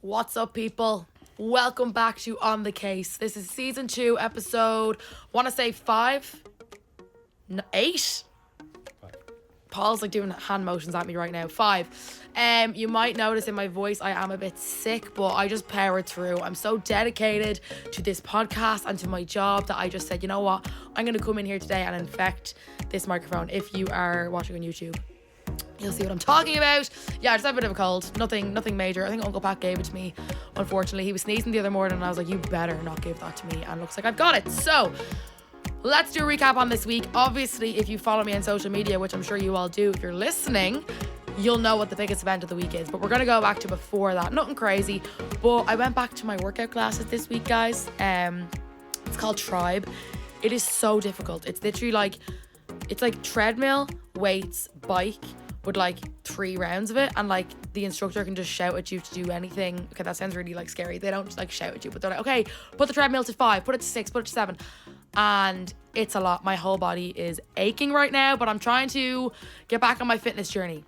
What's up, people? Welcome back to On the Case. This is season 2, episode, want to say 5? No, 8? Paul's like doing hand motions at me right now. 5. You might notice in my voice I am a bit sick, but I just powered through. I'm so dedicated to this podcast and to my job that I just said, you know what? I'm going to come in here today and infect this microphone. If you are watching on YouTube, you'll see what I'm talking about. Yeah, I just have a bit of a cold. Nothing major. I think Uncle Pat gave it to me, unfortunately. He was sneezing the other morning and I was like, you better not give that to me. And looks like I've got it. So, let's do a recap on this week. Obviously, if you follow me on social media, which I'm sure you all do, if you're listening, you'll know what the biggest event of the week is. But we're going to go back to before that. Nothing crazy. But I went back to my workout classes this week, guys. It's called Tribe. It is so difficult. It's literally like, it's like treadmill, weights, bike, with like 3 rounds of it, and like the instructor can just shout at you to do anything. Okay, that sounds really like scary. They don't just like shout at you, but they're like, okay, put the treadmill to 5, put it to 6, put it to 7. And it's a lot. My whole body is aching right now, but I'm trying to get back on my fitness journey.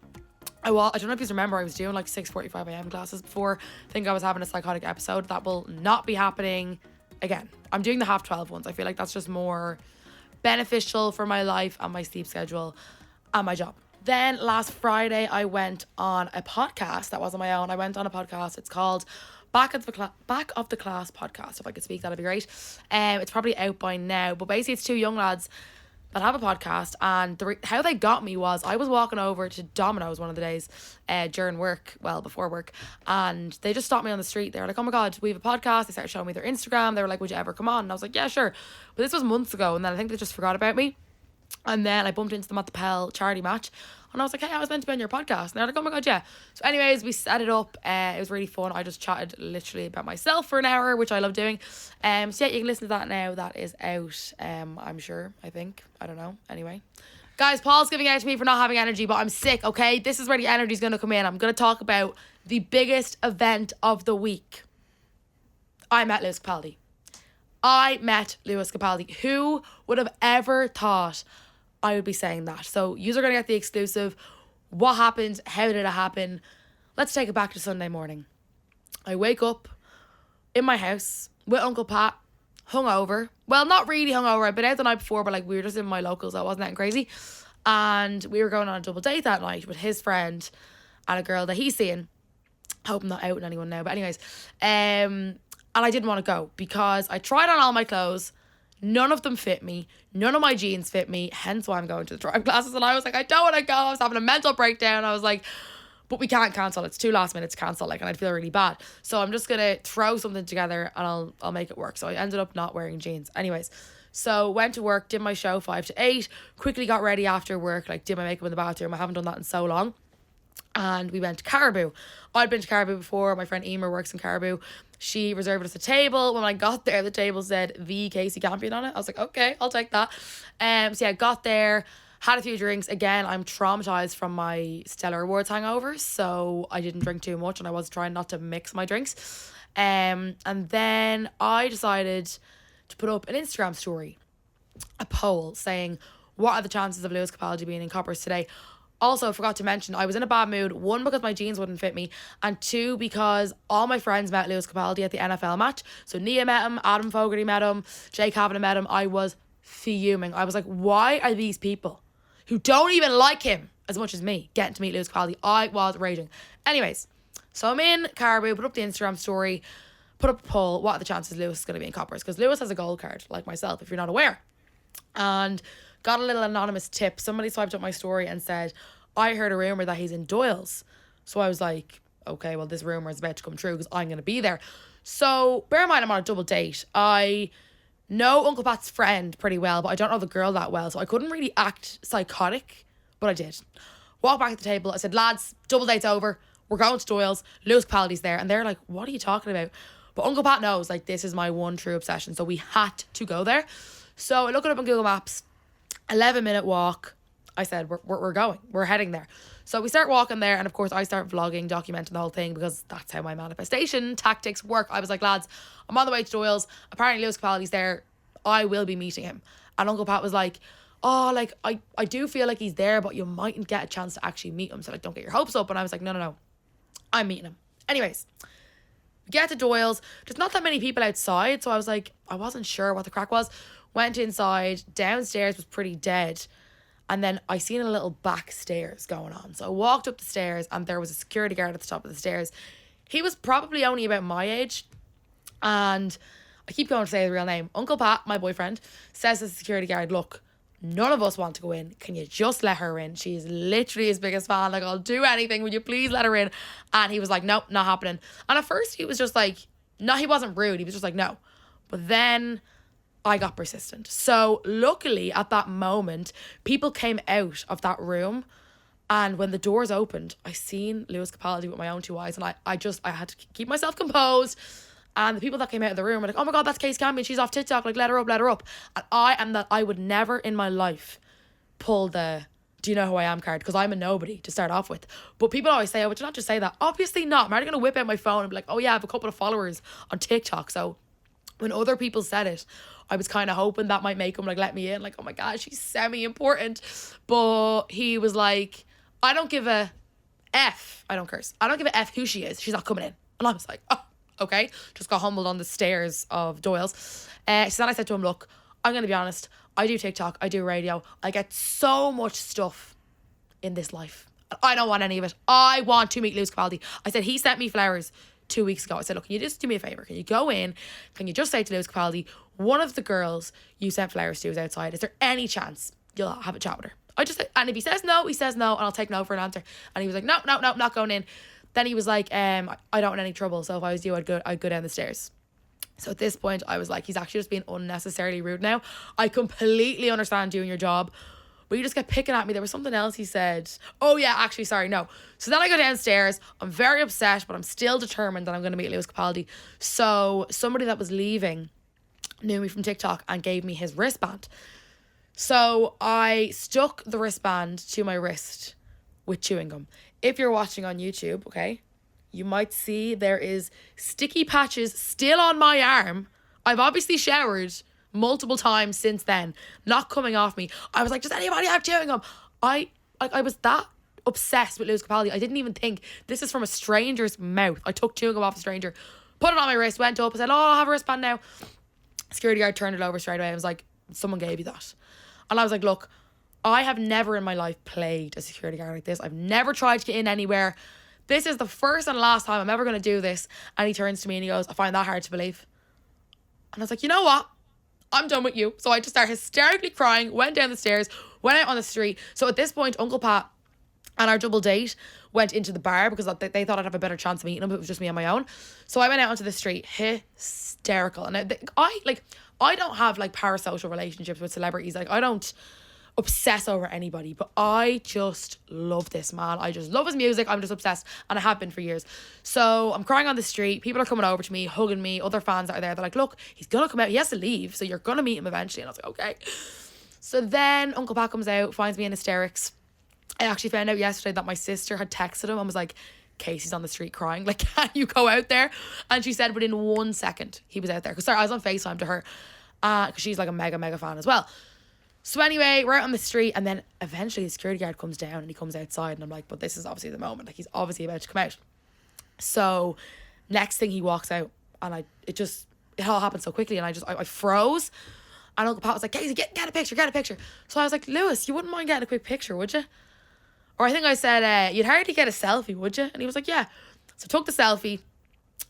I don't know if you remember, I was doing like 6:45 a.m. classes before. I think I was having a psychotic episode. That will not be happening again. I'm doing the 12:30 ones. I feel like that's just more beneficial for my life and my sleep schedule and my job. Then last Friday, I went on a podcast that wasn't my own. I went on a podcast. It's called Back of the Class podcast. If I could speak, that'd be great. It's probably out by now. But basically, it's 2 young lads that have a podcast. And how they got me was I was walking over to Domino's one of the days during work, before work. And they just stopped me on the street. They were like, oh my God, we have a podcast. They started showing me their Instagram. They were like, would you ever come on? And I was like, yeah, sure. But this was months ago. And then I think they just forgot about me. And then I bumped into them at the Pell charity match. And I was like, hey, I was meant to be on your podcast. And they're like, oh my God, yeah. So anyways, we set it up. It was really fun. I just chatted literally about myself for an hour, which I love doing. So yeah, you can listen to that now. That is out, I'm sure, I think. I don't know. Anyway. Guys, Paul's giving out to me for not having energy, but I'm sick, okay? This is where the energy is going to come in. I'm going to talk about the biggest event of the week. I met Lewis Capaldi. Who would have ever thought I would be saying that? So you're going to get the exclusive. What happened? How did it happen? Let's take it back to Sunday morning. I wake up in my house with Uncle Pat, hungover. Well, not really hungover. I'd been out the night before, but like we were just in my local, so it wasn't that crazy. And we were going on a double date that night with his friend and a girl that he's seeing. Hope I'm not outing anyone now, but anyways. And I didn't want to go because I tried on all my clothes. None of them fit me. None of my jeans fit me. Hence why I'm going to the Tribe classes. And I was like, I don't want to go. I was having a mental breakdown. I was like, but we can't cancel. It's too last minute to cancel. Like, and I'd feel really bad. So I'm just going to throw something together and I'll make it work. So I ended up not wearing jeans. Anyways, so went to work, did my show 5 to 8. Quickly got ready after work. Like, did my makeup in the bathroom. I haven't done that in so long. And we went to Caribou. I'd been to Caribou before. My friend Emer works in Caribou. She reserved us a table. When I got there, the table said the Kasey Campion on it. I was like, okay, I'll take that. So yeah, got there, had a few drinks. Again, I'm traumatized from my Stellar Awards hangover, so I didn't drink too much and I was trying not to mix my drinks. And then I decided to put up an Instagram story, a poll saying, what are the chances of Lewis Capaldi being in Coppers today? Also, forgot to mention, I was in a bad mood. 1, because my jeans wouldn't fit me. And 2, because all my friends met Lewis Capaldi at the NFL match. So Nia met him, Adam Fogarty met him, Jay Kavanagh met him. I was fuming. I was like, why are these people who don't even like him as much as me getting to meet Lewis Capaldi? I was raging. Anyways, so I'm in Caribou, put up the Instagram story, put up a poll. What are the chances Lewis is going to be in Coppers? Because Lewis has a gold card, like myself, if you're not aware. And got a little anonymous tip. Somebody swiped up my story and said, I heard a rumour that he's in Doyle's. So I was like, okay, well, this rumour is about to come true because I'm going to be there. So bear in mind, I'm on a double date. I know Uncle Pat's friend pretty well, but I don't know the girl that well. So I couldn't really act psychotic, but I did. Walked back to the table. I said, lads, double date's over. We're going to Doyle's. Lewis Capaldi's there. And they're like, what are you talking about? But Uncle Pat knows, like, this is my one true obsession. So we had to go there. So I look it up on Google Maps. 11-minute walk. I said, we're going. We're heading there. So we start walking there. And of course, I start vlogging, documenting the whole thing because that's how my manifestation tactics work. I was like, lads, I'm on the way to Doyle's. Apparently, Lewis Capaldi's there. I will be meeting him. And Uncle Pat was like, oh, like, I do feel like he's there, but you mightn't get a chance to actually meet him. So, like, don't get your hopes up. And I was like, no. I'm meeting him. Anyways, We get to Doyle's. There's not that many people outside, so I was like, I wasn't sure what the crack was. Went inside. Downstairs was pretty dead. And then I seen a little back stairs going on. So I walked up the stairs and there was a security guard at the top of the stairs. He was probably only about my age. And I keep going to say his real name. Uncle Pat, my boyfriend, says to the security guard, look, none of us want to go in. Can you just let her in? She's literally his biggest fan. Like, I'll do anything. Would you please let her in? And he was like, nope, not happening. And at first he was just like, no, he wasn't rude. He was just like, no. But then I got persistent. So luckily at that moment, people came out of that room. And when the doors opened, I seen Lewis Capaldi with my own two eyes. And I had to keep myself composed. And the people that came out of the room were like, oh my God, that's Kasey Campion. She's off TikTok. Like, let her up, let her up. And I would never in my life pull the do you know who I am card, because I'm a nobody to start off with. But people always say, oh, would you not just say that? Obviously not. I'm already going to whip out my phone and be like, oh yeah, I have a couple of followers on TikTok. So when other people said it, I was kind of hoping that might make him like let me in. Like, oh my God, she's semi-important. But he was like, I don't give a F. I don't curse. I don't give a F who she is. She's not coming in. And I was like, oh, okay. Just got humbled on the stairs of Doyle's. So then I said to him, look, I'm going to be honest. I do TikTok. I do radio. I get so much stuff in this life. I don't want any of it. I want to meet Lewis Capaldi. I said, he sent me flowers 2 weeks ago. I said, look, can you just do me a favour? Can you go in? Can you just say to Lewis Capaldi, one of the girls you sent flowers to is outside. Is there any chance you'll have a chat with her? I just said, and if he says no, he says no, and I'll take no for an answer. And he was like, no, not going in. Then he was like, I don't want any trouble. So if I was you, I'd go down the stairs. So at this point, I was like, he's actually just being unnecessarily rude now. I completely understand doing your job, but you just get picking at me. There was something else he said. Oh yeah, actually, sorry, no. So then I go downstairs. I'm very upset, but I'm still determined that I'm going to meet Lewis Capaldi. So somebody that was leaving knew me from TikTok and gave me his wristband. So I stuck the wristband to my wrist with chewing gum. If you're watching on YouTube, okay, you might see there is sticky patches still on my arm. I've obviously showered multiple times since then, not coming off me. I was like, does anybody have chewing gum? I was that obsessed with Lewis Capaldi. I didn't even think this is from a stranger's mouth. I took chewing gum off a stranger, put it on my wrist, went up and said, oh, I'll have a wristband now. Security guard turned it over straight away. I was like, someone gave you that. And I was like, look, I have never in my life played a security guard like this. I've never tried to get in anywhere. This is the first and last time I'm ever going to do this. And he turns to me and he goes, I find that hard to believe. And I was like, you know what? I'm done with you. So I just started hysterically crying, went down the stairs, went out on the street. So at this point, Uncle Pat and our double date went into the bar because they thought I'd have a better chance of meeting him, but it was just me on my own. So I went out onto the street, hysterical. And I don't have like parasocial relationships with celebrities. Like, I don't obsess over anybody, but I just love this man. I just love his music. I'm just obsessed, and I have been for years. So I'm crying on the street. People are coming over to me, hugging me. Other fans that are there, they're like, look, he's gonna come out. He has to leave, so you're gonna meet him eventually. And I was like, okay. So then Uncle Pat comes out, finds me in hysterics. I actually found out yesterday that my sister had texted him and was like, Kasey's on the street crying. Like, can you go out there? And she said within 1 second he was out there. Because sorry, I was on FaceTime to her, because she's like a mega fan as well. So anyway, we're out on the street, and then eventually the security guard comes down and he comes outside, and I'm like, but this is obviously the moment. Like, he's obviously about to come out. So next thing he walks out, and it all happened so quickly, and I froze. And Uncle Pat was like, Kasey, get a picture. So I was like, Lewis, you wouldn't mind getting a quick picture, would you? Or I think I said, you'd hardly get a selfie, would you? And he was like, yeah. So I took the selfie,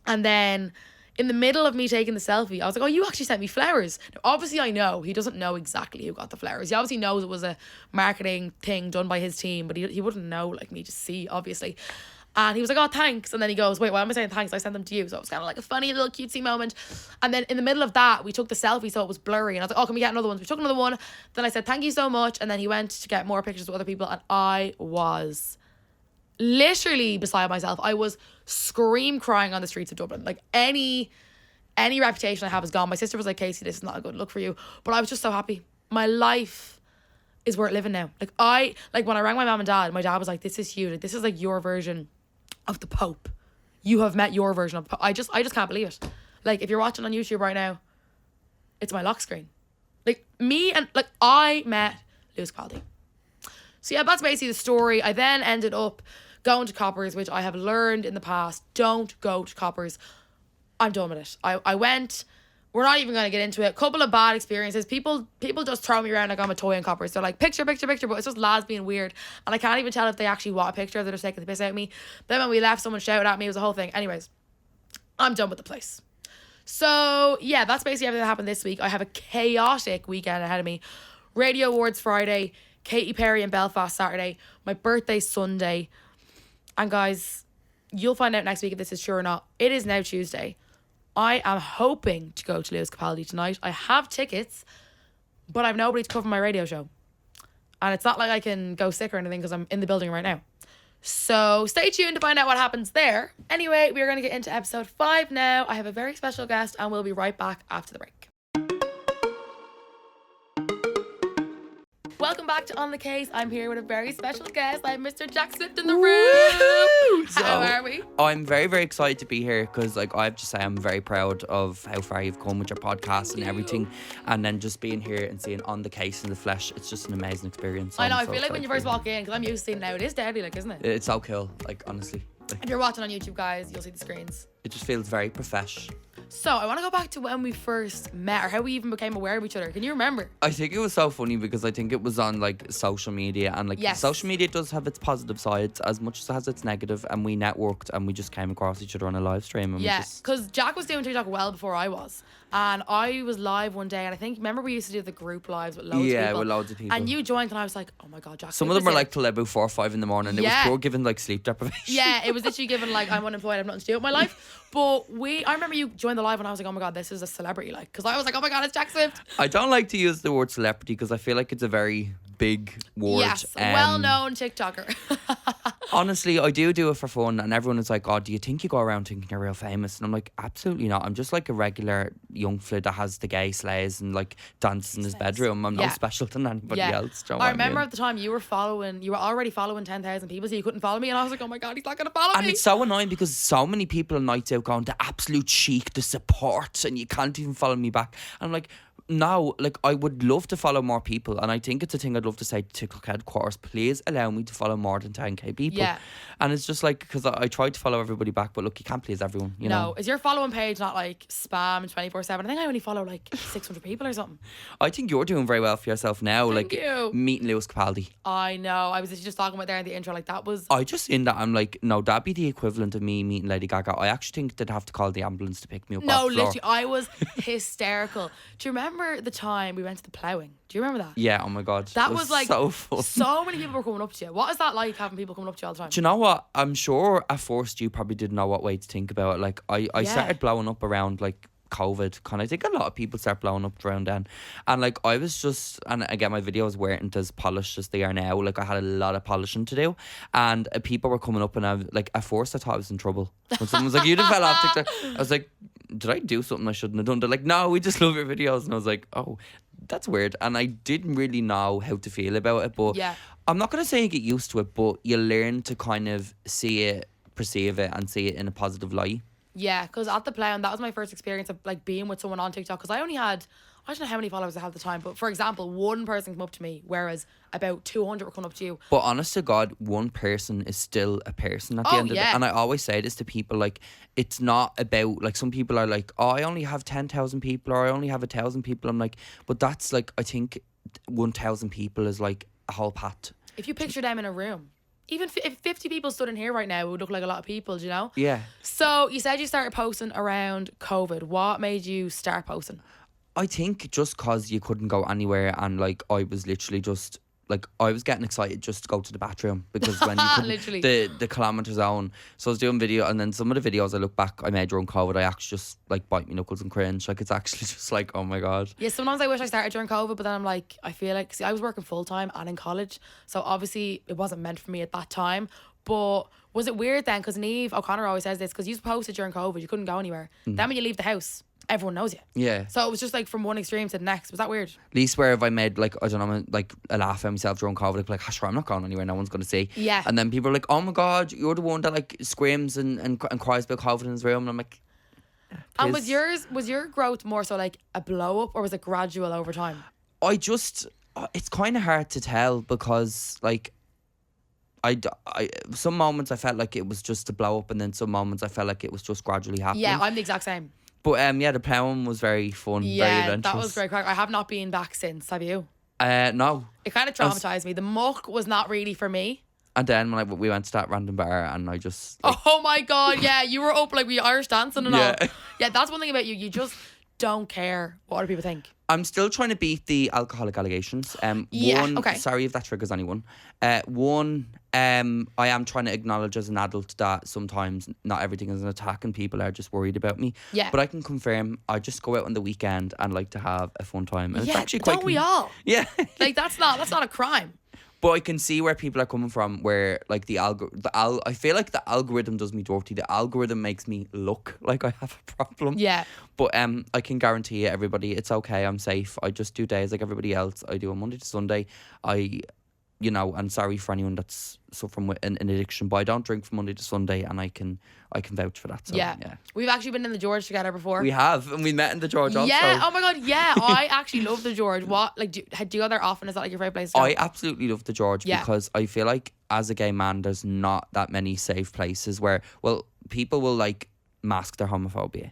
and then in the middle of me taking the selfie, I was like, oh, you actually sent me flowers. Now, obviously, I know he doesn't know exactly who got the flowers. He obviously knows it was a marketing thing done by his team, but he wouldn't know like me to see, obviously. And he was like, oh, thanks. And then he goes, wait, why am I saying thanks? I sent them to you. So it was kind of like a funny little cutesy moment. And then in the middle of that, we took the selfie, so it was blurry. And I was like, oh, can we get another one? So we took another one. Then I said, thank you so much. And then he went to get more pictures with other people. And I was literally beside myself. I was scream crying on the streets of Dublin. Like, any reputation I have is gone. My sister was like, Kasey, this is not a good look for you. But I was just so happy. My life is worth living now. Like when I rang my mom and dad, my dad was like, this is you. Like, this is like your version of the Pope. You have met your version of the Pope. I just can't believe it. Like, if you're watching on YouTube right now, it's my lock screen. Like, I met Lewis Capaldi. So yeah, that's basically the story. I then ended up going to Coppers, which I have learned in the past, don't go to Coppers I'm done with it. I went. We're not even going to get into it. Couple of bad experiences. People just throw me around like I'm a toy and coppers. They're like, picture, but it's just lads being weird. And I can't even tell if they actually want a picture or they're just taking the piss out of me. Then when we left, someone shouted at me. It was a whole thing. Anyways, I'm done with the place. So, yeah, that's basically everything that happened this week. I have a chaotic weekend ahead of me. Radio Awards Friday. Katy Perry in Belfast Saturday. My birthday Sunday. And guys, you'll find out next week if this is true or not. It is now Tuesday. I am hoping to go to Lewis Capaldi tonight. I have tickets, but I've nobody to cover my radio show. And it's not like I can go sick or anything because I'm in the building right now. So stay tuned to find out what happens there. Anyway, we are going to get into episode 5 now. I have a very special guest and we'll be right back after the break. Welcome back to On the Case. I'm here with a very special guest. I have Mr. Jack Swift in the room. So, how are we? I'm very, very excited to be here because, like, I have to say I'm very proud of how far you've come with your podcast and everything. And then just being here and seeing On the Case in the flesh, it's just an amazing experience. I know. I feel like when you first walk in, because I'm used to seeing it now, it is deadly, like, isn't it? It's so cool, like, honestly. If you're watching on YouTube, guys, you'll see the screens. It just feels very profesh. So, I want to go back to when we first met or how we even became aware of each other. Can you remember? I think it was so funny because I think it was on like social media and like yes. Social media does have its positive sides as much as it has its negative, and we networked and we just came across each other on a live stream. And yeah, because Jack was doing TikTok well before I was. And I was live one day and I think, remember we used to do the group lives with loads of people? Yeah, with loads of people. And you joined and I was like, oh my God, Jack. Some of them were like till about 4 or 5 in the morning. It was pure giving like sleep deprivation. Yeah, it was literally given like, I'm unemployed, I have nothing to do with my life. But I remember you joined the live and I was like, oh my God, this is a celebrity. Like, because I was like, oh my God, it's Jack Swift. I don't like to use the word celebrity because I feel like it's a very big word. Yes, well-known TikToker. Honestly, I do it for fun, and everyone is like, oh, do you think you go around thinking you're real famous? And I'm like, absolutely not. I'm just like a regular young fella that has the gay slays and like dances in his bedroom. I'm no special than anybody else. I remember at the time you were already following 10,000 people, so you couldn't follow me, and I was like, oh my God, he's not going to follow me. And it's so annoying because so many people on nights out going, the absolute chic, the support, and you can't even follow me back. And I'm like, no, like I would love to follow more people, and I think it's a thing I'd love to say to TikTok headquarters, please allow me to follow more than 10k people. Yeah. And it's just like, because I tried to follow everybody back, but look, you can't please everyone, you know. Is your following page not like spam 24/7? I think I only follow like 600 people or something. I think you're doing very well for yourself now. Thank you. Meeting Lewis Capaldi. I know. I was just talking about there in the intro, like that was. I just in that I'm like, no, that'd be the equivalent of me meeting Lady Gaga. I actually think they'd have to call the ambulance to pick me up. No, literally, I was hysterical. Do you remember the time we went to the ploughing? Do you remember that? Yeah, oh my God. That was like so fun. So many people were coming up to you. What is that like, having people coming up to you all the time? Do you know what? I'm sure at first you probably didn't know what way to think about it. Like I started blowing up around like COVID. I think a lot of people start blowing up around then. And like I was just, and again my videos weren't as polished as they are now. Like I had a lot of polishing to do, and people were coming up and I was like, at first I thought I was in trouble. When someone was like, you done fell off TikTok, I was like, did I do something I shouldn't have done? They're like, no, we just love your videos. And I was like, oh, that's weird. And I didn't really know how to feel about it, but I'm not going to say you get used to it, but you learn to kind of see it, perceive it, and see it in a positive light. Yeah, because at the plough, that was my first experience of like being with someone on TikTok, because I only had, I don't know how many followers I had at the time, but for example, one person came up to me, whereas about 200 were coming up to you. But honest to God, one person is still a person at the end of it. And I always say this to people, like, it's not about, like, some people are like, oh, I only have 10,000 people, or I only have 1,000 people. I'm like, but that's like, I think 1,000 people is like a whole pat. If you picture them in a room, even if 50 people stood in here right now, it would look like a lot of people, do you know? Yeah. So you said you started posting around COVID. What made you start posting? I think just because you couldn't go anywhere, and like I was literally just like, I was getting excited just to go to the bathroom, because when you couldn't, the kilometre zone. So I was doing video, and then some of the videos I look back I made during COVID, I actually just like bite my knuckles and cringe. Like, it's actually just like, oh my God. Yeah, sometimes I wish I started during COVID, but then I'm like, I feel like, see, I was working full time and in college, so obviously it wasn't meant for me at that time. But was it weird then? Because Niamh O'Connor always says this, because you posted during COVID, you couldn't go anywhere. Then when you leave the house, everyone knows you. Yeah. So it was just like from one extreme to the next. Was that weird? Least where have I made like, I don't know, like a laugh at myself during COVID, like, sure, I'm not going anywhere, no one's going to see. Yeah. And then people are like, oh my God, you're the one that like screams and cries about COVID in his room. And I'm like, and was your growth more so like a blow up, or was it gradual over time? It's kind of hard to tell, because like, some moments I felt like it was just to blow up, and then some moments I felt like it was just gradually happening. Yeah, I'm the exact same. But the ploughing was very fun, very Yeah, adventurous. that was great crack. I have not been back since. Have you? No. It kind of traumatized me. The muck was not really for me. And then when we went to that random bar, and I just oh my god, yeah, you were up like we Irish dancing and all. Yeah, that's one thing about you. You just don't care what other people think. I'm still trying to beat the alcoholic allegations. Okay. Sorry if that triggers anyone. One, I am trying to acknowledge as an adult that sometimes not everything is an attack and people are just worried about me. Yeah. But I can confirm I just go out on the weekend and like to have a fun time. And yeah, it's actually quite don't we all? Yeah. Like that's not a crime. But I can see where people are coming from, where like I feel like the algorithm does me dirty. The algorithm makes me look like I have a problem. Yeah. But I can guarantee you, everybody, it's okay. I'm safe. I just do days like everybody else. I do a Monday to Sunday. And sorry for anyone that's suffering with an addiction, but I don't drink from Monday to Sunday, and I can vouch for that. So, yeah. We've actually been in the George together before. We have, and we met in the George also. Yeah, oh my god, yeah. I actually love the George. What, like, do you go there often? Is that like your favourite place to go? I absolutely love the George because I feel like as a gay man, there's not that many safe places where, well, people will like mask their homophobia.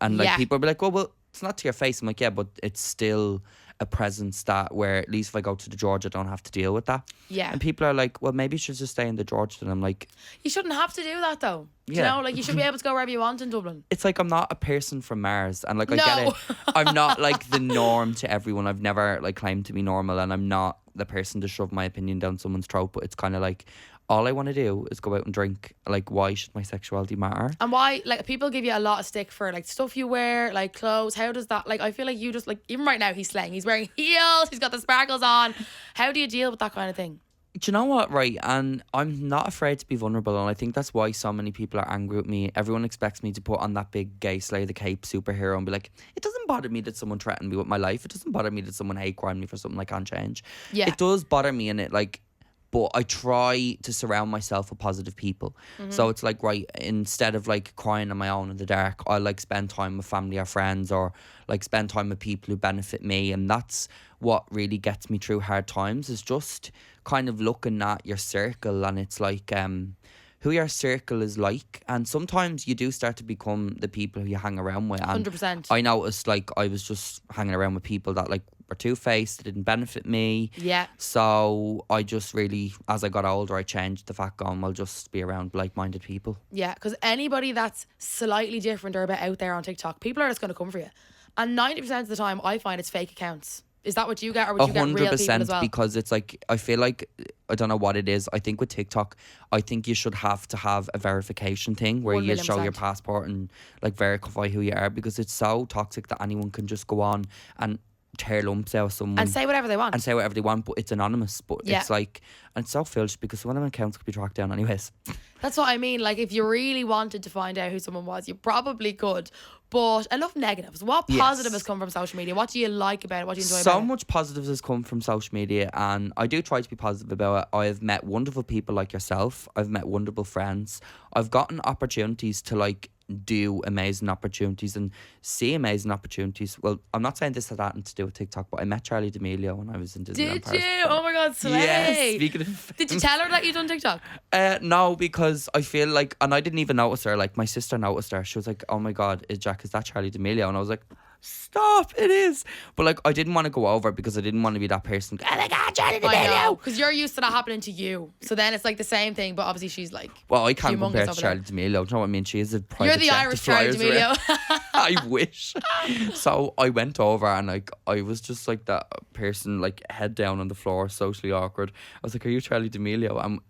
And like people will be like, well, it's not to your face. I'm like, yeah, but it's still a presence that where at least if I go to the George, I don't have to deal with that. Yeah. And people are like, well, maybe you should just stay in the George. And I'm like, you shouldn't have to do that though. Yeah. You know, like you should be able to go wherever you want in Dublin. It's like I'm not a person from Mars, and like I get it. I'm not like the norm to everyone. I've never like claimed to be normal, and I'm not the person to shove my opinion down someone's throat. But it's kind of like, all I want to do is go out and drink. Like, why should my sexuality matter? And why, like, people give you a lot of stick for like stuff you wear, like clothes. How does that, like, I feel like you just like, even right now he's slaying. He's wearing heels. He's got the sparkles on. How do you deal with that kind of thing? Do you know what, right? And I'm not afraid to be vulnerable, and I think that's why so many people are angry with me. Everyone expects me to put on that big gay slay the cape superhero and be like, it doesn't bother me that someone threatened me with my life. It doesn't bother me that someone hate crime me for something I can't change. Yeah. It does bother me, and it like, but I try to surround myself with positive people. Mm-hmm. So it's like, right, instead of like crying on my own in the dark, I like spend time with family or friends, or like spend time with people who benefit me. And that's what really gets me through hard times, is just kind of looking at your circle, and it's like who your circle is like. And sometimes you do start to become the people who you hang around with. And 100%. I noticed like I was just hanging around with people that like were two-faced, didn't benefit me. Yeah. So I just really, as I got older, I changed the fact on, I'll just be around like-minded people. Yeah, because anybody that's slightly different or a bit out there on TikTok, people are just going to come for you. And 90% of the time, I find it's fake accounts. Is that what you get, or would you get real people as well? 100%, because it's like, I feel like, I don't know what it is. I think with TikTok, I think you should have to have a verification thing where you show your passport and like verify who you are, because it's so toxic that anyone can just go on and tear lumps out of someone and say whatever they want, but it's anonymous. But it's like, and it's so filch because one of my accounts could be tracked down anyways. That's what I mean. Like, if you really wanted to find out who someone was, you probably could. But enough negatives. What positive has come from social media? What do you like about it? What do you enjoy about it? So much positives has come from social media, and I do try to be positive about it. I've met wonderful people like yourself. I've met wonderful friends. I've gotten opportunities to like do amazing opportunities and see amazing opportunities. Well, I'm not saying this had nothing to do with TikTok, but I met Charlie D'Amelio when I was in Disneyland. Did you? Oh my god, slay! Yes, speaking of did you tell her that you done TikTok? No, because I feel like, and I didn't even notice her, like my sister noticed her. She was like, oh my god, is that Charlie D'Amelio? And I was like, stop, it is. But like, I didn't want to go over because I didn't want to be that person. Oh my god, Charlie D'Amelio! Because you're used to that happening to you, so then it's like the same thing, but obviously she's like, well, I can't compare to Charlie D'Amelio. Do you know what I mean? She is a private. You're the Irish Charlie D'Amelio. I wish. So I went over, and like I was just like that person, like head down on the floor, socially awkward. I was like, are you Charlie D'Amelio? And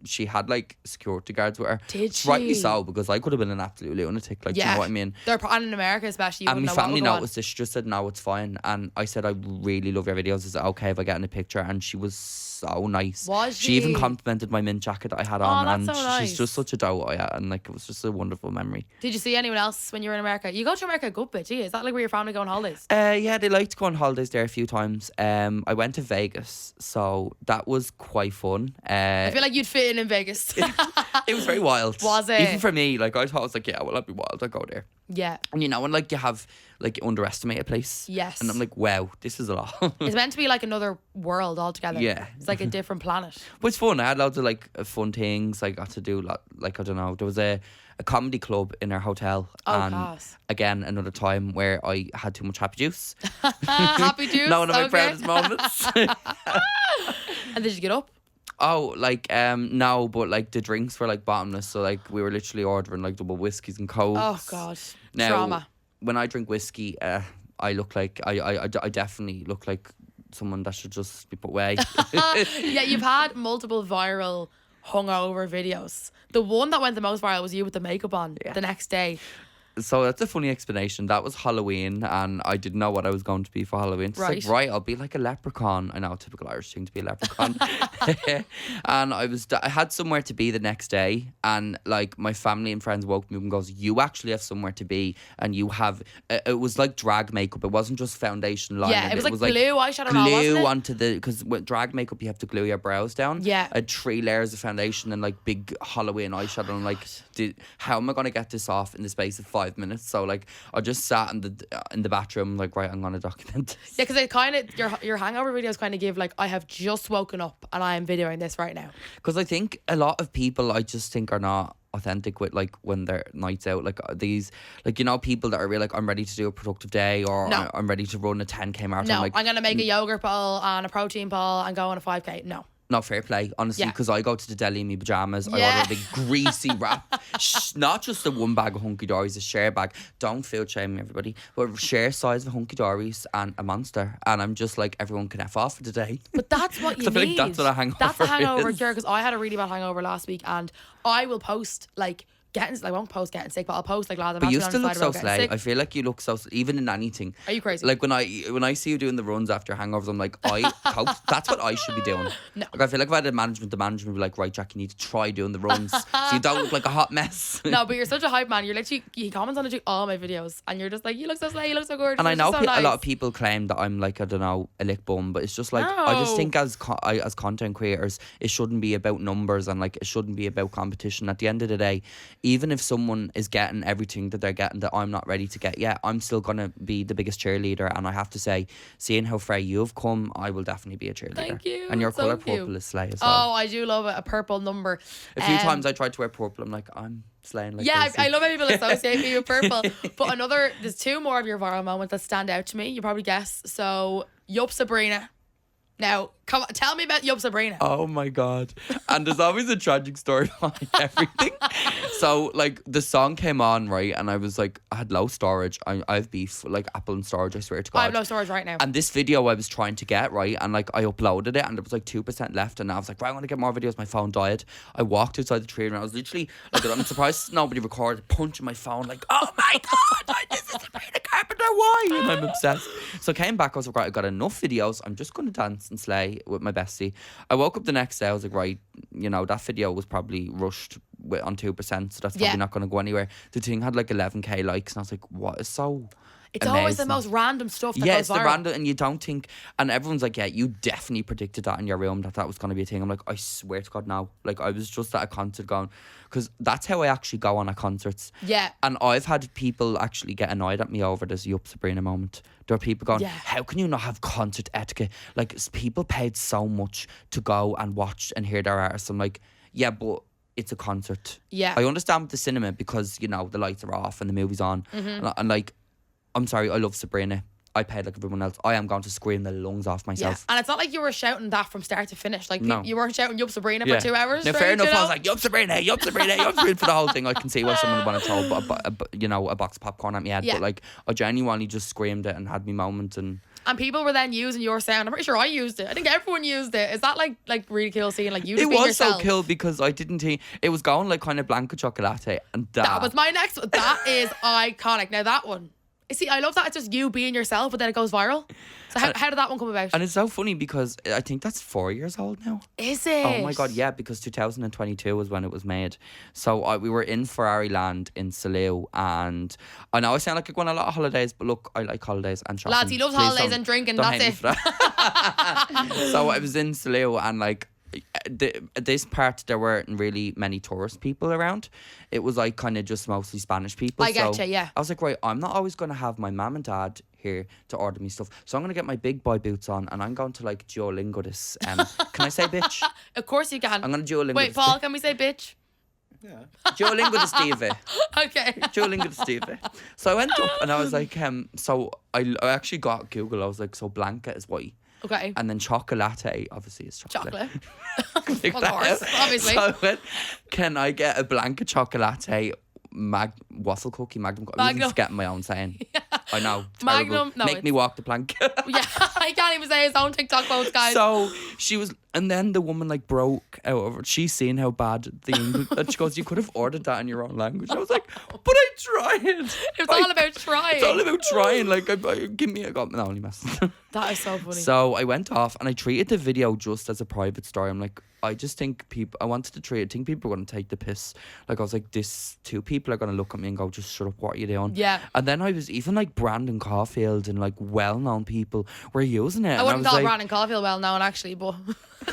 she had like security guards with her. Did she? Rightly so, because I could have been an absolute lunatic. Like, do you know what I mean? And in America especially, you and wouldn't my know family what would go noticed this. She just said, no, it's fine. And I said, I really love your videos. Is it okay if I get in a picture? And she was so nice. Was she even complimented my mint jacket that I had on. That's and so nice. She's just such a doe. And like, it was just a wonderful memory. Did you see anyone else when you were in America? You go to America a good bit, do you? Is that like where your family go on holidays? Yeah, they like to go on holidays there a few times. I went to Vegas, so that was quite fun. I feel like you'd fit been in Vegas. It was very wild. Was it? Even for me, like I thought, I was like, yeah, well, I'd be wild. I'd go there. Yeah. And you know, when like you have like you underestimate a place. Yes. And I'm like, wow, this is a lot. It's meant to be like another world altogether. Yeah. It's like a different planet. But it's fun. I had loads of like fun things. I got to do like I don't know. There was a comedy club in our hotel. Oh, and class. again, another time where I had too much happy juice. Happy juice. Not one of my okay. proudest moments. And did you get up? Oh, like no, but like the drinks were like bottomless. So like we were literally ordering like double whiskeys and cokes. Oh God. Now, Trauma. when I drink whiskey, I look like I definitely look like someone that should just be put away. Yeah, you've had multiple viral hungover videos. The one that went the most viral was you with the makeup on the next day. So that's a funny explanation. That was Halloween, and I didn't know what I was going to be for Halloween. It's Right. like, right, I'll be like a leprechaun. I know, a typical Irish thing to be a leprechaun. And I had somewhere to be the next day, and like my family and friends woke me up and goes, "You actually have somewhere to be, and you have." It was like drag makeup. It wasn't just foundation liner. Yeah, it was like glue, eyeshadow, and all, wasn't glue it? onto the because with drag makeup you have to glue your brows down. Yeah. I had 3 layers of foundation and like big Halloween eyeshadow. And I'm like, how am I gonna get this off in the space of 5 minutes? So like I just sat in the bathroom like, right, I'm gonna document this. Yeah, because it kind of your hangover videos kind of give like, I have just woken up and I am videoing this right now. Because I think a lot of people I just think are not authentic with like when they're nights out, like these, like, you know, people that are really like, I'm ready to do a productive day, or No. I'm ready to run a 10k marathon. No, Like, I'm gonna make a yogurt bowl and a protein bowl and go on a 5k. No. not fair play, honestly, Yeah. because I go to the deli in my pajamas. I Yeah. order a big greasy wrap. Not just a one bag of hunky dories, a share bag. Don't feel shame, everybody. But share size of hunky dories and a monster. And I'm just like, everyone can F off for the day. But that's what you I feel like need. that's what a hangover That's a hangover is. cure, because I had a really bad hangover last week, and I will post like I won't post getting sick, but I'll post like, lads, I'm But you actually still on look the side so of the road getting slay. sick. I feel like you look so, even in anything. Are you crazy? Like when I see you doing the runs after hangovers, I'm like, that's what I should be doing. No. Like I feel like if I had the management would be like, right, Jack, you need to try doing the runs so you don't look like a hot mess. No, but you're such a hype man. You're literally, he comments on all my videos, and you're just like, you look so slay, you look so gorgeous. And I It's know just so a lot nice. of people claim that I'm like, I don't know, a lick bum, but it's just like, I just No. think as content creators, it shouldn't be about numbers, and like it shouldn't be about competition. At the end of the day, even if someone is getting everything that they're getting that I'm not ready to get yet, I'm still gonna be the biggest cheerleader. And I have to say, seeing how far you've come, I will definitely be a cheerleader. Thank you. And your So colour cute. purple is slay as well. Oh, I do love it. A purple number. A few times I tried to wear purple, I'm like, I'm slaying like Yeah, Kasey. I love how people associate me with purple. But there's 2 more of your viral moments that stand out to me. You probably guess. So, Yup Sabrina. Now, come on, tell me about Yup Sabrina. Oh my god. And there's always a tragic story behind everything. So like the song came on, right, and I was like, I had low storage. I have beef like Apple and storage, I swear to God. I have no storage right now. And this video I was trying to get, right, and like I uploaded it and there was like 2% left, and I was like, right, I want to get more videos. My phone died. I walked outside the tree and I was literally like, I'm surprised nobody recorded, punching my phone like, oh my god, this is Sabrina Carpenter, why? And I'm obsessed. So I came back, I was like, right, I got enough videos, I'm just gonna dance and slay with my bestie. I woke up the next day, I was like, right, you know, that video was probably rushed on 2%, so that's probably Yeah. not going to go anywhere. The thing had like 11k likes, and I was like, what is so It's always the amazing. most random stuff that Yeah, goes it's the viral. random, and you don't think, and everyone's like, yeah, you definitely predicted that in your room that was going to be a thing. I'm like, I swear to God, no. Like, I was just at a concert going, because that's how I actually go on at concerts. Yeah. And I've had people actually get annoyed at me over this Yup Sabrina moment. There are people going, Yeah. how can you not have concert etiquette? Like, people paid so much to go and watch and hear their artists. I'm like, yeah, but it's a concert. Yeah. I understand with the cinema because, you know, the lights are off and the movie's on. Mm-hmm. And like, I'm sorry, I love Sabrina. I paid like everyone else. I am going to scream the lungs off Yeah. myself. And it's not like you were shouting that from start to finish. Like, No. you weren't shouting Yup Sabrina Yeah. for 2 hours. Now, straight, fair enough, you I know? was like, Yup Sabrina, Yup Sabrina, Yup Sabrina for the whole thing. I can see why someone would want to throw a box of popcorn at me head. Yeah. But like, I genuinely just screamed it and had me moment. And people were then using your sound. I'm pretty sure I used it. I think everyone used it. Is that like really cool seeing like you just it being was yourself? so cool because I didn't think it was going like kind of Blanco Chocolate, and That was my next one. That is iconic. Now that one. See, I love that it's just you being yourself, but then it goes viral. So how did that one come about? And it's so funny because I think that's 4 years old now. Is it? Oh my god, yeah, because 2022 was when it was made. So we were in Ferrari Land in Salou, and I know I sound like I go on a lot of holidays, but look, I like holidays and shopping. Lads, he loves Please holidays don't- and drinking, don't that's hate me it. for that. So I was in Salou, and like this part there weren't really many tourist people around. It was like kind of just mostly Spanish people. I getcha, yeah. I was like, right, I'm not always going to have my mum and dad here to order me stuff, so I'm going to get my big boy boots on and I'm going to like Duolingo this. Can I say bitch? Of course you can. I'm going to Duolingo. Wait, Paul, can we say bitch? Yeah. Duolingo to Steve. Okay. Duolingo to Steve. So I went up and I was like, so I actually got Google. I was like, so Blanca is white. Okay. And then chocolate obviously is chocolate. Of course, obviously. So I went, can I get a Blanca chocolate waffle cookie Magnum? I'm even forgetting my own saying. I know. Magnum. No, Make me walk the plank. Yeah, I can't even say his own TikTok quotes, guys. So she was, and then the woman like broke out of it. She's seen how bad the English, and she goes, you could have ordered that in your own language. I was like, but I tried. It's all about trying. It's all about trying. Like, give me a go. No, only mess. That is so funny. So I went off and I treated the video just as a private story. I'm like, I just think I wanted to treat it. I think people are going to take the piss. Like, I was like, this two people are going to look at me and go, just shut up, what are you doing? Yeah. And then I was even like Brandon Caulfield and like well-known people were using it. I wouldn't call like, Brandon Caulfield well known, actually, but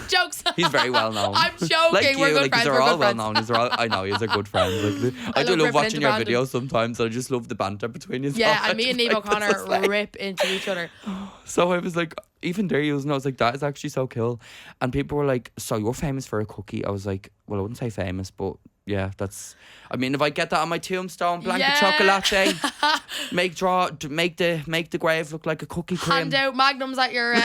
jokes. He's very well known. I'm joking. Like We're you, good like friends. these are We're all good well friends. known. I know you're good friends. Like, I do love love ripping watching into your Brandon. videos sometimes. I just love the banter between you. Yeah, and me and Neve Like, O'Connor that's like- rip into each other. So I was like, even there using, I was like, that is actually so cool. And people were like, so you're famous for a cookie? I was like, well, I wouldn't say famous, but yeah, that's. I mean, if I get that on my tombstone, Blanca chocolate, make the grave look like a cookie cream. Hand out magnums at your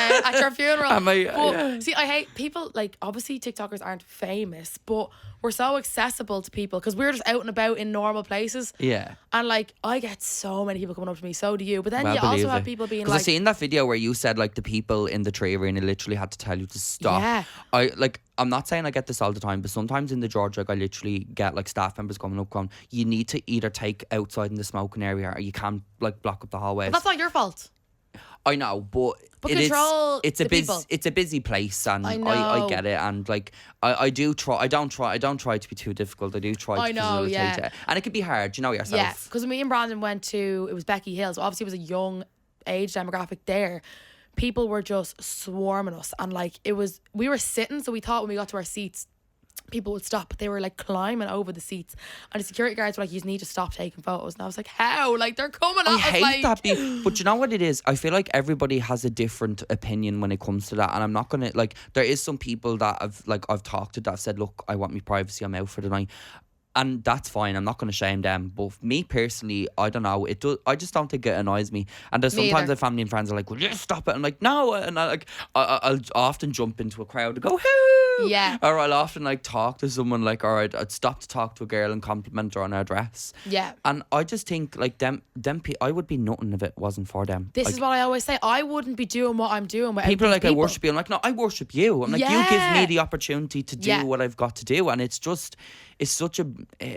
funeral. Am I- But, yeah. see, I hate people, like, obviously TikTokers aren't famous, but we're so accessible to people because we're just out and about in normal places. Yeah. And like, I get so many people coming up to me, so do you. But then Well, you also believe have it. people being 'Cause like, I seen that video where you said like the people in the tree arena literally had to tell you to stop. Yeah. I'm not saying I get this all the time, but sometimes in the George, like I literally get like staff members coming up going, you need to either take outside in the smoking area or you can't like block up the hallways. that's not your fault. I know, but it control it's a the busy people. it's a busy place, and I I know. get it, and like I do try. I don't try to be too difficult. I do try I to know, facilitate yeah. it, and it can be hard. You know yourself. Yeah, because me and Brandon went to, it was Becky Hill, so obviously it was a young age demographic there. People were just swarming us, and like we were sitting, so we thought when we got to our seats, people would stop, but they were like climbing over the seats, and the security guards were like, you need to stop taking photos. And I was like, how? Like, they're coming at I us. hate like, that, but you know what it is? I feel like everybody has a different opinion when it comes to that, and I'm not gonna like. There is some people that I've talked to that have said, look, I want my privacy. I'm out for the night. And that's fine. I'm not going to shame them. But me personally, I don't know. It does. I just don't think it annoys me. And there's Me sometimes either. the family and friends are like, "Will you stop it?" I'm like, "No." And I'll often jump into a crowd and go, "Hoo!" Yeah. Or I'll often like talk to someone like, "All right," I'd stop to talk to a girl and compliment her on her dress. Yeah. And I just think like I would be nothing if it wasn't for them. This Like, is what I always say. I wouldn't be doing what I'm doing without people are these like, I people. worship you. I'm like, no, I worship you. I'm like, you give Yeah. me the opportunity to do Yeah. what I've got to do. And it's such a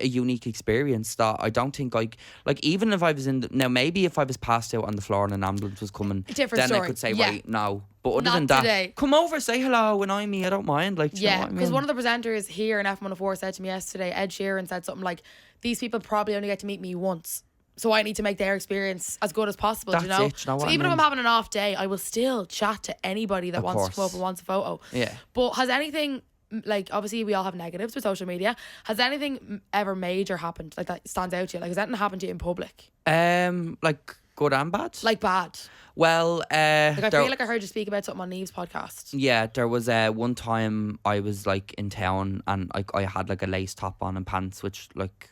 unique experience that I don't think like even if I was now maybe if I was passed out on the floor and an ambulance was coming, Different then story. I could say, Yeah. right, no. But other Not than that, today. come over, say hello, annoy me, I don't mind. Like, do you know Yeah, what I because mean? one of the presenters here in F104 said to me yesterday, Ed Sheeran said something like, these people probably only get to meet me once, so I need to make their experience as good as possible. That's do you know? it, do you know So what I even if mean? I'm having an off day, I will still chat to anybody that Of wants to come course. up and wants a photo. Yeah. But has anything, like, obviously we all have negatives with social media, has anything ever major happened like that stands out to you? Like, has anything happened to you in public? Like good and bad. Like bad? Well, Like, I there- feel like I heard you speak about something on Neve's podcast. Yeah, there was one time I was like in town and like I had like a lace top on and pants, which like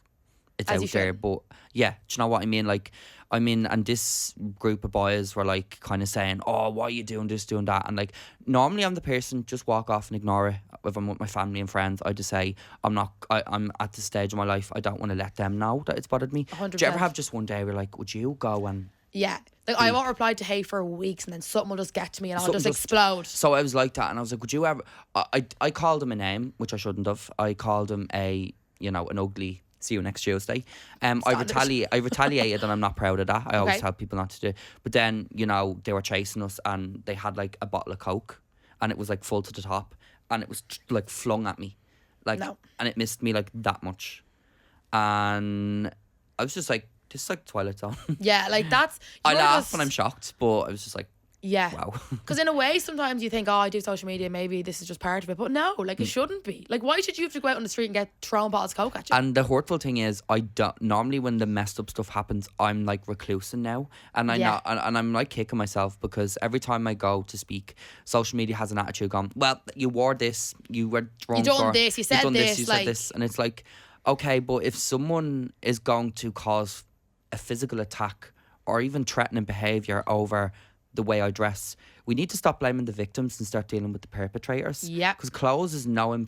it's As you out there. should. But yeah, do you know what I mean? Like, I mean, and this group of boys were like kind of saying, "Oh, why are you doing this, doing that?" And like, normally I'm the person just walk off and ignore it. If I'm with my family and friends, I just say I'm at the stage of my life. I don't want to let them know that it's bothered me. 100%. Do you ever have just one day where like, would you go and? Yeah. Like, I won't reply to hey for weeks, and then something will just get to me and I'll Something just explode. So I was like that, and I was like, would you ever? I called him a name, which I shouldn't have. I called him an ugly. See you next Tuesday. I retaliated, and I'm not proud of that. I always Okay. tell people not to do. But then they were chasing us, and they had like a bottle of Coke, and it was like full to the top, and it was like flung at me, like, No. and it missed me like that much, and I was just like, this is like Twilight Zone. Yeah, like that's. I you're laugh just- when I'm shocked, but I was just like. Yeah. wow. Because in a way, sometimes you think, oh, I do social media, maybe this is just part of it. But no, like, it shouldn't be. Like, why should you have to go out on the street and get thrown bottles of Coke at you? And the hurtful thing is, I don't normally when the messed up stuff happens, I'm like reclusing now, and and I'm like kicking myself because every time I go to speak, social media has an attitude going, well, you wore this, you were drunk, You done this, you said this, you like- said this, and it's like, okay, but if someone is going to cause a physical attack or even threatening behaviour over the way I dress, we need to stop blaming the victims and start dealing with the perpetrators. Yeah. Because clothes is no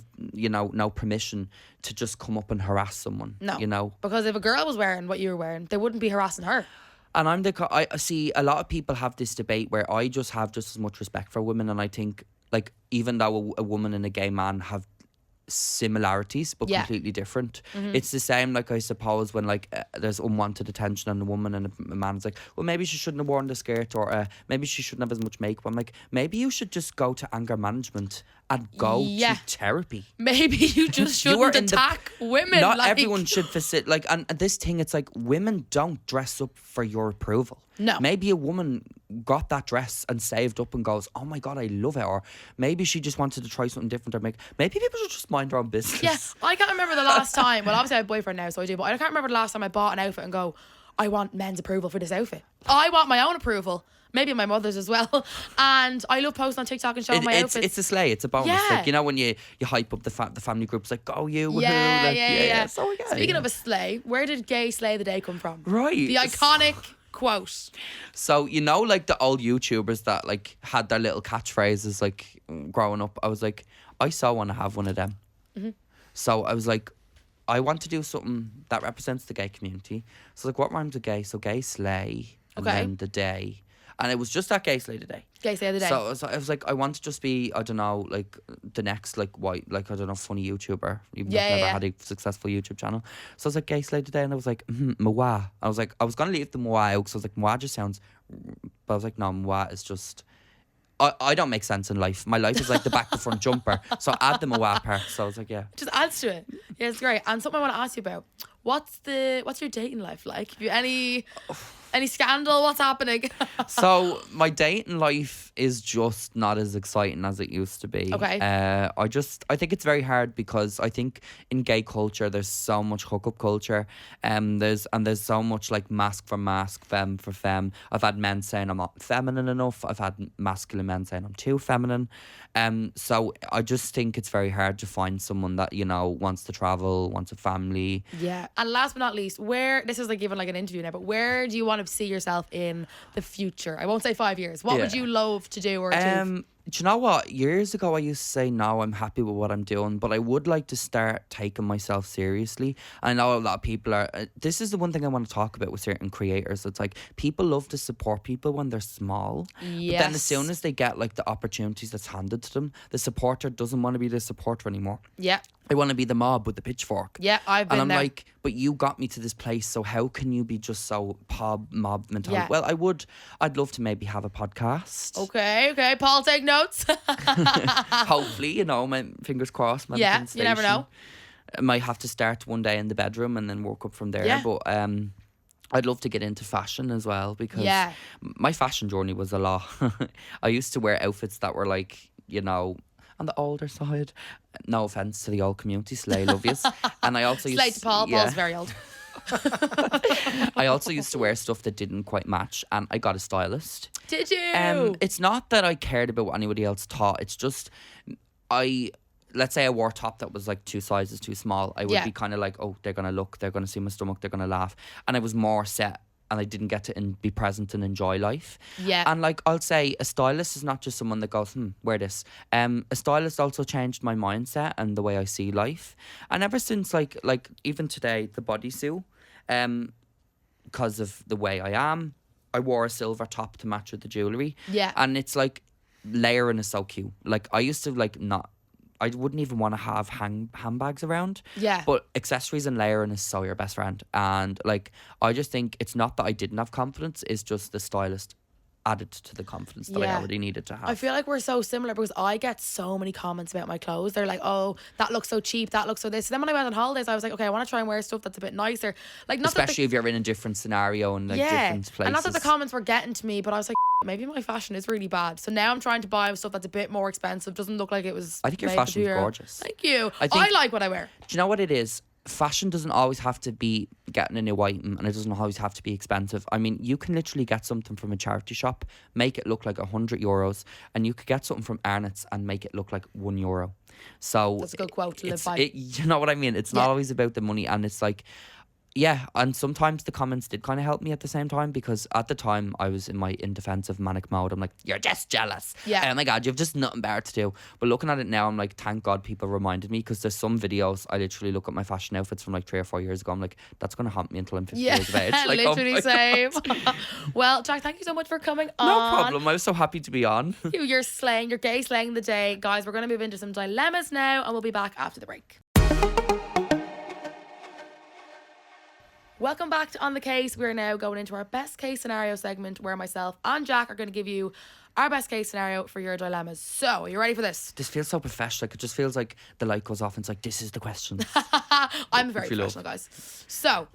permission to just come up and harass someone. No. You know. Because if a girl was wearing what you were wearing, they wouldn't be harassing her. And I see a lot of people have this debate where I just have just as much respect for women, and I think like even though a woman and a gay man have similarities but completely different, it's the same, like I suppose when like there's unwanted attention on a woman and a man's like, well, maybe she shouldn't have worn the skirt, or maybe she shouldn't have as much makeup. I'm like, maybe you should just go to anger management and go to therapy. Maybe you just shouldn't attack women. Not like, everyone should like, and this thing, it's like women don't dress up for your approval. No. Maybe a woman got that dress and saved up and goes, oh my God, I love it. Or maybe she just wanted to try something different, or maybe people should just mind their own business. Yeah, I can't remember the last time. Well, obviously I have a boyfriend now, so I do. But I can't remember the last time I bought an outfit and go, I want men's approval for this outfit. I want my own approval. Maybe my mother's as well. And I love posting on TikTok and showing my outfits. It's a sleigh. It's a bonus. Yeah. Like, you know when you hype up the family groups, like, go you, woohoo. Yeah, like, yeah. So yeah. Speaking of a sleigh, where did gay slay the day come from? Right. The iconic quote. So, you know, like the old YouTubers that like had their little catchphrases like growing up, I was like, I so want to have one of them. So I was like, I want to do something that represents the gay community. So like, what rhymes with gay? So gay slay, and then the day. And it was just that gay slay today. Gay slay the day. So I was like, I want to just be, I don't know, like the next like white, like I don't know, funny YouTuber. Even though I've never had a successful YouTube channel. So I was like, gay slay today, and I was like, Mwa. I was like, I was gonna leave the Mwa out because I was like, Mwa just sounds, but I was like, no, Mwa is just. I don't make sense in life. My life is like the back to front jumper. So add the Mwa part. So I was like, yeah. Just adds to it. Yeah, it's great. And something I want to ask you about. What's your dating life like? Have you any scandal? What's happening? So my dating life is just not as exciting as it used to be. Okay. I think it's very hard because I think in gay culture there's so much hookup culture. There's so much like mask for mask, femme for femme. I've had men saying I'm not feminine enough. I've had masculine men saying I'm too feminine. So I just think it's very hard to find someone that, you know, wants to travel, wants a family. Yeah. And last but not least, this is like even like an interview now, but where do you want to see yourself in the future? I won't say 5 years. What would you love to do or achieve? Do you know what? Years ago, I used to say, no, I'm happy with what I'm doing, but I would like to start taking myself seriously. I know a lot of people are, this is the one thing I want to talk about with certain creators. It's like, people love to support people when they're small. Yes. But then as soon as they get like the opportunities that's handed to them, the supporter doesn't want to be the supporter anymore. Yeah. I want to be the mob with the pitchfork. Yeah, I've been And I'm there. like, but you got me to this place, so how can you be just so mob mentality? Yeah. Well, I'd love to maybe have a podcast. Okay. Paul, take notes. Hopefully, you know, my fingers crossed. Yeah, you never know. I might have to start one day in the bedroom and then work up from there. Yeah. But I'd love to get into fashion as well because my fashion journey was a lot. I used to wear outfits that were like, you know, on the older side. No offense to the old community, slay, love yous. And I also Slate to Paul. Paul's very old. I also used to wear stuff that didn't quite match, and I got a stylist. Did you? It's not that I cared about what anybody else thought. It's just let's say I wore a top that was like 2 sizes too small. I would be kind of like, oh, they're gonna see my stomach, they're gonna laugh, and I was more set. And I didn't get to be present and enjoy life. Yeah. And like, I'll say a stylist is not just someone that goes, wear this. A stylist also changed my mindset and the way I see life. And ever since like even today, the bodysuit, because of the way I am, I wore a silver top to match with the jewellery. Yeah. And it's like, layering is so cute. Like, I used to like I wouldn't even want to have handbags around. Yeah. But accessories and layering is so your best friend. And like, I just think it's not that I didn't have confidence, it's just the stylist added to the confidence that I already needed to have. I feel like we're so similar because I get so many comments about my clothes. They're like, oh, that looks so cheap, that looks so this. And then when I went on holidays, I was like, okay, I want to try and wear stuff that's a bit nicer. Like, not especially if you're in a different scenario and like different places. And not that the comments were getting to me, but I was like, maybe my fashion is really bad. So now I'm trying to buy stuff that's a bit more expensive. Doesn't look like it was. I think your made for fashion's €2. gorgeous. Thank you. I think- I like what I wear. Do you know what it is? Fashion doesn't always have to be getting a new item, and it doesn't always have to be expensive. I mean, you can literally get something from a charity shop, make it look like €100, and you could get something from Arnott's and make it look like €1. So That's a good quote to live it's, by. you know what I mean? It's not Yeah. always about the money, and it's like, yeah, and sometimes the comments did kind of help me at the same time, because at the time I was in my indefensive manic mode. I'm like, you're just jealous. Yeah. Oh my God, you've just nothing better to do. But looking at it now, I'm like, thank God people reminded me, because there's some videos I literally look at my fashion outfits from like 3 or 4 years ago. I'm like, that's going to haunt me until I'm 50 years of age. Like, oh literally my same. God. Well, Jack, thank you so much for coming on. No problem. I was so happy to be on. You're slaying, you're gay slaying the day. Guys, we're going to move into some dilemmas now, and we'll be back after the break. Welcome back to On the Case. We're now going into our best case scenario segment, where myself and Jack are going to give you our best case scenario for your dilemmas. So, are you ready for this? This feels so professional. Like, it just feels like the light goes off and it's like, this is the question. I'm very If you love. professional, guys. So,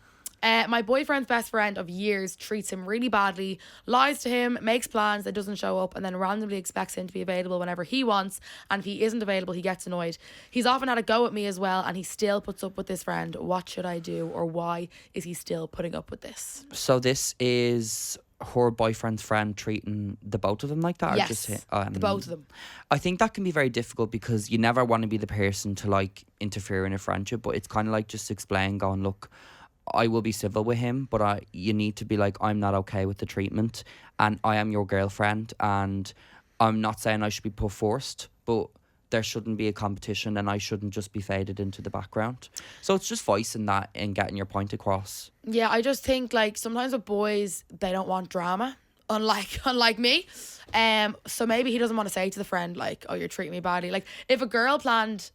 my boyfriend's best friend of years treats him really badly, lies to him, makes plans that doesn't show up, and then randomly expects him to be available whenever he wants. And if he isn't available, he gets annoyed. He's often had a go at me as well, and he still puts up with this friend. What should I do, or why is he still putting up with this? So this is her boyfriend's friend treating the both of them like that? Yes, or just the both of them. I think that can be very difficult, because you never want to be the person to like interfere in a friendship, but it's kind of like just explain, going, look, I will be civil with him, but you need to be like, I'm not okay with the treatment, and I am your girlfriend, and I'm not saying I should be put first, but there shouldn't be a competition, and I shouldn't just be faded into the background. So it's just voicing that and getting your point across. Yeah, I just think like sometimes with boys, they don't want drama. Unlike me. So maybe he doesn't want to say to the friend like, oh, you're treating me badly. Like if a girl planned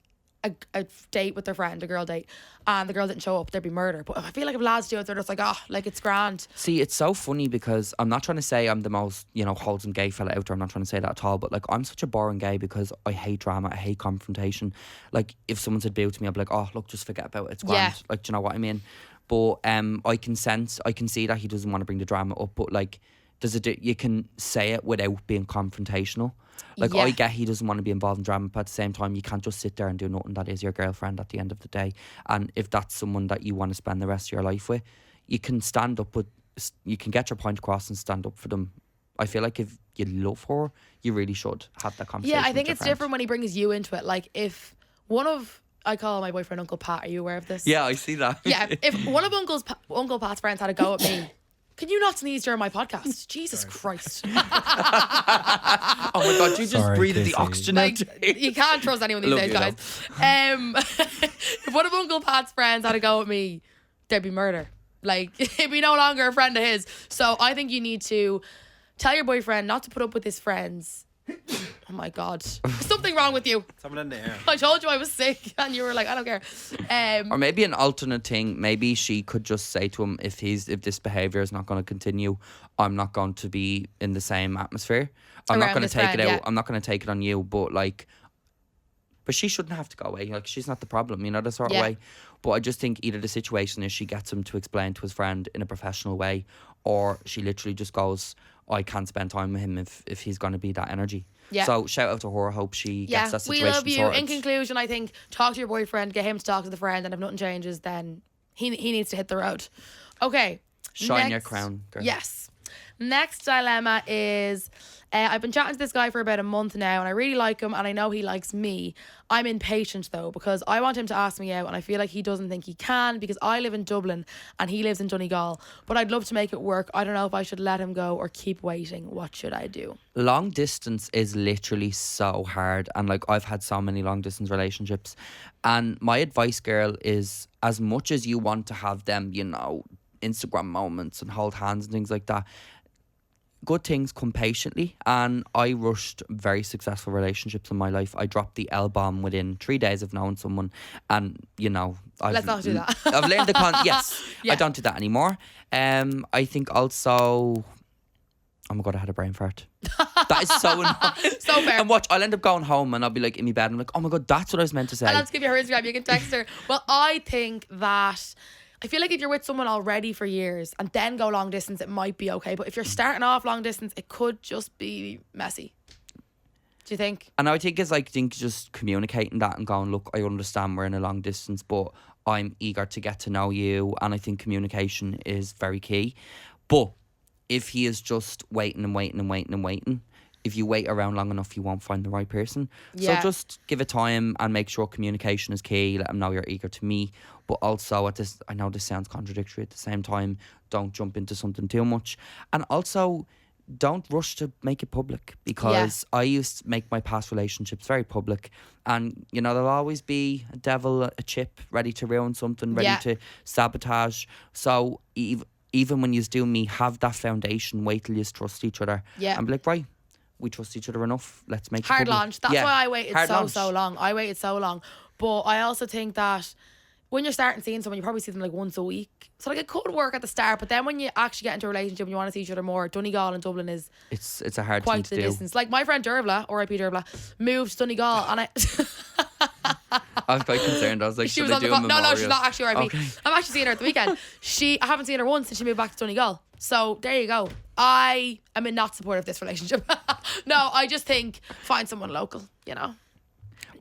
a date with their friend, a girl date, and the girl didn't show up, there'd be murder. But I feel like if lads do it, they're just like, oh, like it's grand. See, it's so funny, because I'm not trying to say I'm the most, wholesome gay fella out there. I'm not trying to say that at all. But like, I'm such a boring gay because I hate drama. I hate confrontation. Like, if someone said boo to me, I'd be like, oh, look, just forget about it. It's grand. Yeah. Like, do you know what I mean? But I can see that he doesn't want to bring the drama up. But like, you can say it without being confrontational. Like, Yeah. I get he doesn't want to be involved in drama, but at the same time, you can't just sit there and do nothing. That is your girlfriend at the end of the day. And if that's someone that you want to spend the rest of your life with, you can stand up you can get your point across and stand up for them. I feel like if you love her, you really should have that conversation. Yeah, I with think your it's friend. different when he brings you into it. Like if I call my boyfriend Uncle Pat. Are you aware of this? Yeah, I see that. Yeah, if one of Uncle Pat's friends had a go at me, can you not sneeze during my podcast? Jesus Christ. Oh my God, you just Sorry, breathed the Kasey. oxygen Like, out. you can't trust anyone these Love days, you, guys. If one of Uncle Pat's friends had a go at me, there'd be murder. Like, he'd be no longer a friend of his. So I think you need to tell your boyfriend not to put up with his friends. Oh my God. Something wrong with you. Someone in the air. I told you I was sick and you were like, I don't care. Or maybe an alternate thing. Maybe she could just say to him, if this behaviour is not going to continue, I'm not going to be in the same atmosphere. I'm not Around going to this take friend, it out. yeah. I'm not going to take it on you. But she shouldn't have to go away. Like, she's not the problem, that sort Yeah. of way. But I just think either the situation is she gets him to explain to his friend in a professional way, or she literally just goes, I can't spend time with him if he's going to be that energy. Yeah. So shout out to her. Hope she gets that we situation love you. sorted. In conclusion, I think talk to your boyfriend, get him to talk to the friend, and if nothing changes, then he needs to hit the road. Okay. Shine your next- crown, girl. Yes. Next dilemma is I've been chatting to this guy for about a month now, and I really like him, and I know he likes me. I'm impatient though, because I want him to ask me out, and I feel like he doesn't think he can, because I live in Dublin and he lives in Donegal. But I'd love to make it work. I don't know if I should let him go or keep waiting. What should I do? Long distance is literally so hard, and like, I've had so many long distance relationships, and my advice, girl, is as much as you want to have them, Instagram moments and hold hands and things like that, good things come patiently. And I rushed very successful relationships in my life. I dropped the L-bomb within 3 days of knowing someone, and Let's not do that. I've learned yes, Yeah. I don't do that anymore. I think also, oh my God, I had a brain fart. That is so annoying. So fair. And watch, I'll end up going home and I'll be like in my bed and I'm like, oh my God, that's what I was meant to say. And let's give you her Instagram. You can text her. Well, I think that I feel like if you're with someone already for years and then go long distance, it might be okay. But if you're starting off long distance, it could just be messy. Do you think? And I think it's like, just communicating that and going, look, I understand we're in a long distance, but I'm eager to get to know you. And I think communication is very key. But if he is just waiting and waiting and waiting and waiting, if you wait around long enough, you won't find the right person. Yeah. So just give it time and make sure communication is key. Let them know you're eager to meet. But also, I know this sounds contradictory at the same time, don't jump into something too much. And also, don't rush to make it public, because I used to make my past relationships very public. And, you know, there'll always be a devil, a chip, ready to ruin something, ready to sabotage. So even when you do me, have that foundation, wait till you trust each other. Yeah. And be like, right, we trust each other enough. Let's make hard it public. launch. That's why I waited so long. I waited so long. But I also think that when you're starting seeing someone, you probably see them like once a week. So like it could work at the start, but then when you actually get into a relationship and you want to see each other more, Donegal and Dublin is it's a hard quite thing to the do. distance. Like my friend Dervla, R.I.P. Dervla, moved to Donegal and I I was quite concerned. I was like, she was should on I the do a No, memorial? she's not actually R.I.P. Okay. I'm actually seeing her at the weekend. I haven't seen her once since she moved back to Donegal. So there you go. I am in not support of this relationship. No, I just think find someone local, you know.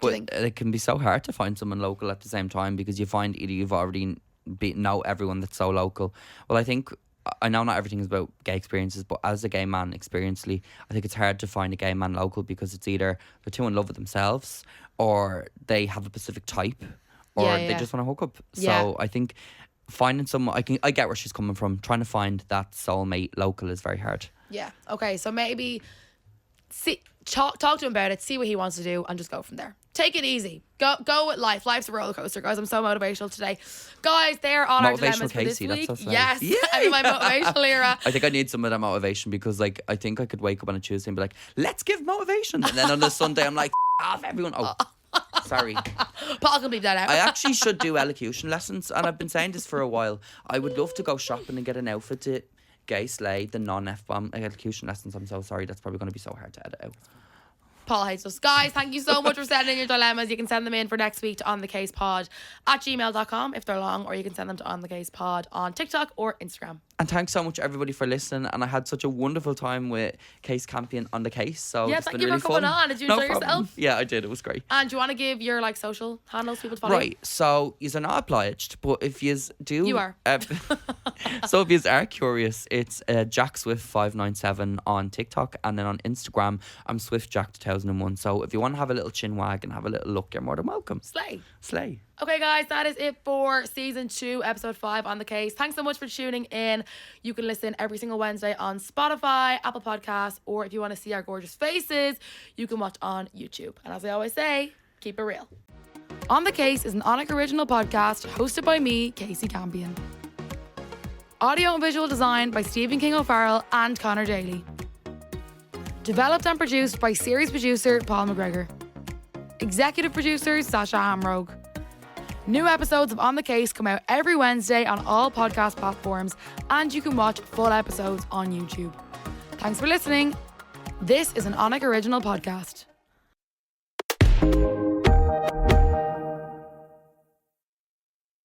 But it can be so hard to find someone local at the same time, because you find either you've already know everyone that's so local. Well, I think, I know not everything is about gay experiences, but as a gay man experientially, I think it's hard to find a gay man local, because it's either they're too in love with themselves, or they have a specific type, or they just want to hook up. So I think finding someone, I get where she's coming from. Trying to find that soulmate local is very hard. Yeah. Okay. So maybe talk to him about it. See what he wants to do, and just go from there. Take it easy. Go with life. Life's a roller coaster, guys. I'm so motivational today, guys. They're all our dilemmas for this Kasey, week. that's so Yes. Yeah. I'm in my motivational era. I think I need some of that motivation, because like I think I could wake up on a Tuesday and be like, let's give motivation, and then on the Sunday I'm like, off everyone. Oh, sorry. Paul can bleep that out. I actually should do elocution lessons, and I've been saying this for a while. I would love to go shopping and get an outfit to gay slay the non-F-bomb elocution lessons. I'm so sorry. That's probably going to be so hard to edit out. Paul hates us. Guys, thank you so much for sending in your dilemmas. You can send them in for next week to onthecasepod@gmail.com if they're long, or you can send them to onthecasepod on TikTok or Instagram. And thanks so much, everybody, for listening. And I had such a wonderful time with Kasey Campion on the case. So Yeah, it's thank been you really for coming fun. on. Did you No enjoy problem. yourself? Yeah, I did. It was great. And do you want to give your like social handles people to follow? Right, so you're not obliged, but if you do, You are. So if you are curious, it's JackSwift597 on TikTok, and then on Instagram I'm SwiftJack2001. So if you want to have a little chin wag and have a little look, you're more than welcome. Slay. Okay, guys, that is it for season 2, episode 5 on the case. Thanks so much for tuning in. You can listen every single Wednesday on Spotify, Apple Podcasts, or if you want to see our gorgeous faces, you can watch on YouTube. And as I always say, keep it real. On the Case is an Onic original podcast hosted by me, Kasey Campion. Audio and visual design by Stephen King O'Farrell and Connor Daly. Developed and produced by series producer Paul McGregor. Executive producer Sasha Hamrogue. New episodes of On the Case come out every Wednesday on all podcast platforms, and you can watch full episodes on YouTube. Thanks for listening. This is an Onic original podcast.